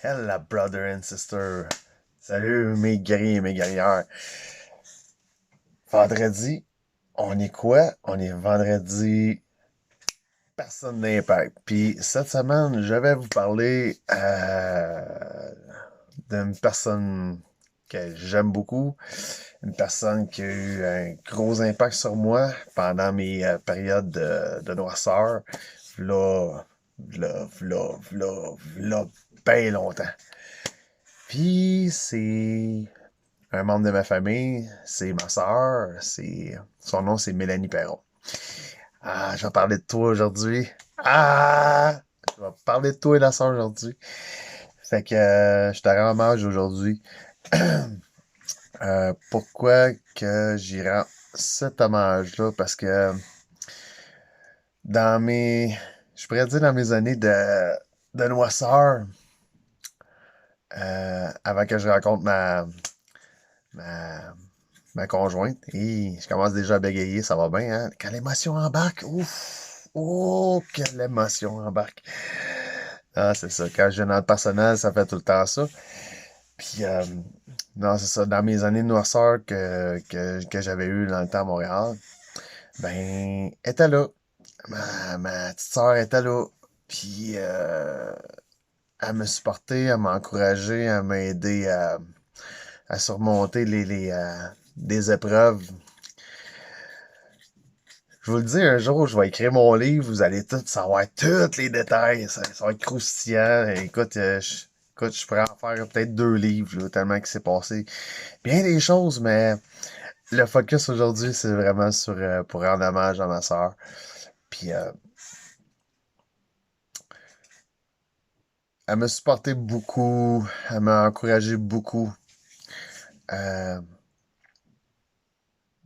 Hello, brother and sister. Salut, mes guerriers et mes guerrières. Vendredi, on est quoi? On est vendredi, personne d'impact. Puis cette semaine, je vais vous parler d'une personne que j'aime beaucoup. Une personne qui a eu un gros impact sur moi pendant mes périodes de noirceur. V'là, v'là, bien longtemps. Puis c'est un membre de ma famille, c'est ma sœur, son nom c'est Mélanie Perron. Ah, je vais parler de toi aujourd'hui. Ah, je vais parler de toi et la sœur aujourd'hui. Fait que je te rends hommage aujourd'hui. Pourquoi que j'y rends cet hommage-là? Parce que dans mes, je pourrais dire dans mes années de noisseur, avant que je rencontre ma, ma conjointe, et je commence déjà à bégayer, ça va bien, hein? Quand l'émotion embarque, ouf! Oh, quelle émotion embarque! Ah, c'est ça. Quand je viens dans le personnel, ça fait tout le temps ça. Puis, non, c'est ça. Dans mes années de noirceur que j'avais eu dans le temps à Montréal, ben, elle était là. Ma petite sœur était là. Puis, elle me supportait, elle m'a encouragé, elle m'a aidé à surmonter des épreuves. Je vous le dis, un jour, je vais écrire mon livre, vous allez tout savoir, tous les détails, ça va être croustillant. Écoute, écoute, je pourrais en faire peut-être 2 livres, là, tellement que c'est passé bien des choses, mais le focus aujourd'hui, c'est vraiment sur pour rendre hommage à ma sœur. Puis, elle m'a supporté beaucoup, elle m'a encouragé beaucoup. Euh,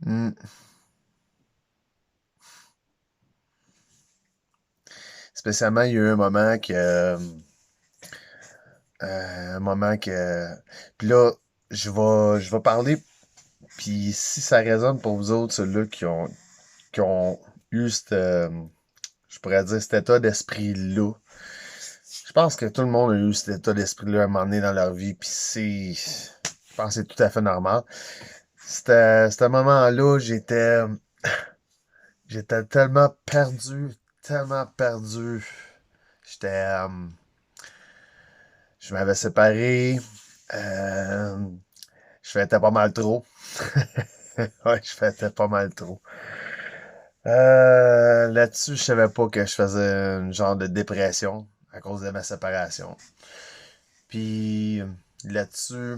hmm, Spécialement, il y a eu un moment que, puis là, je vais parler. Puis si ça résonne pour vous autres, ceux-là qui ont eu je pourrais dire, cet état d'esprit-là, je pense que tout le monde a eu cet état d'esprit-là à un moment donné dans leur vie, puis je pense que c'est tout à fait normal. Ce moment-là, j'étais tellement perdu. J'étais, je m'avais séparé, euh, je fêtais pas mal trop. Ouais, je fêtais pas mal trop. Là-dessus, je savais pas que je faisais un genre de dépression à cause de ma séparation. Puis là-dessus,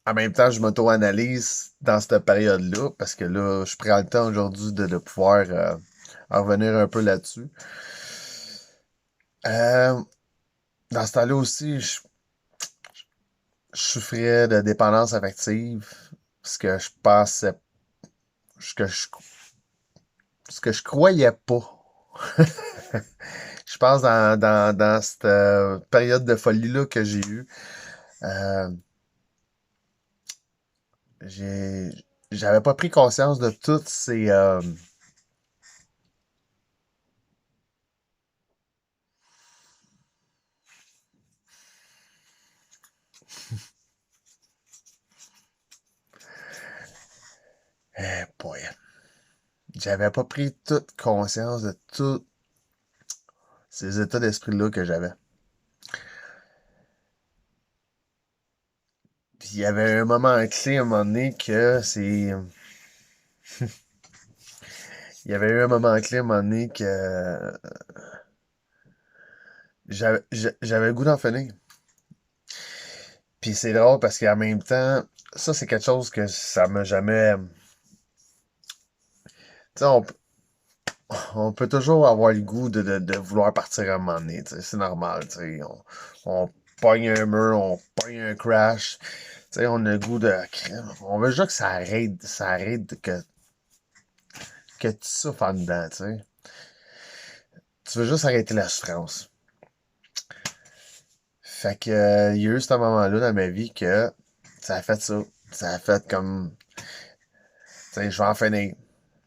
en même temps, je m'auto-analyse dans cette période-là parce que là, je prends le temps aujourd'hui de pouvoir en revenir un peu là-dessus. Euh, Dans ce temps-là aussi, je souffrais de dépendance affective, ce que je pensais, ce que je, ce que je croyais pas. Je pense dans cette période de folie-là que j'ai eue, euh, j'ai, j'avais pas pris conscience de toutes ces, boy, j'avais pas pris toute conscience de tous ces états d'esprit-là que j'avais. Puis il y avait un moment clé à un moment donné que il y avait eu un moment clé à un moment donné que j'avais le goût d'en finir. Puis c'est drôle parce qu'en même temps, ça c'est quelque chose que ça m'a jamais. Tu sais, on peut toujours avoir le goût de vouloir partir à un moment donné, tu sais, c'est normal, tu sais. On pogne un mur, on pogne un crash, tu sais, on a le goût de crème. On veut juste que ça arrête que tu souffres en dedans, tu sais. Tu veux juste arrêter la souffrance. Fait que, il y a eu ce moment-là dans ma vie que ça a fait ça. Ça a fait comme, tu sais, je vais en finir.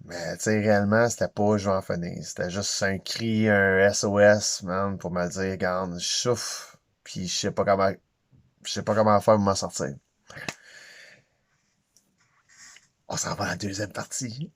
Mais tu sais, réellement, c'était pas je vais en finir. C'était juste un cri, un SOS, man, pour me dire, regarde, je souffre, puis je sais pas comment faire pour m'en sortir. On s'en va à la deuxième partie.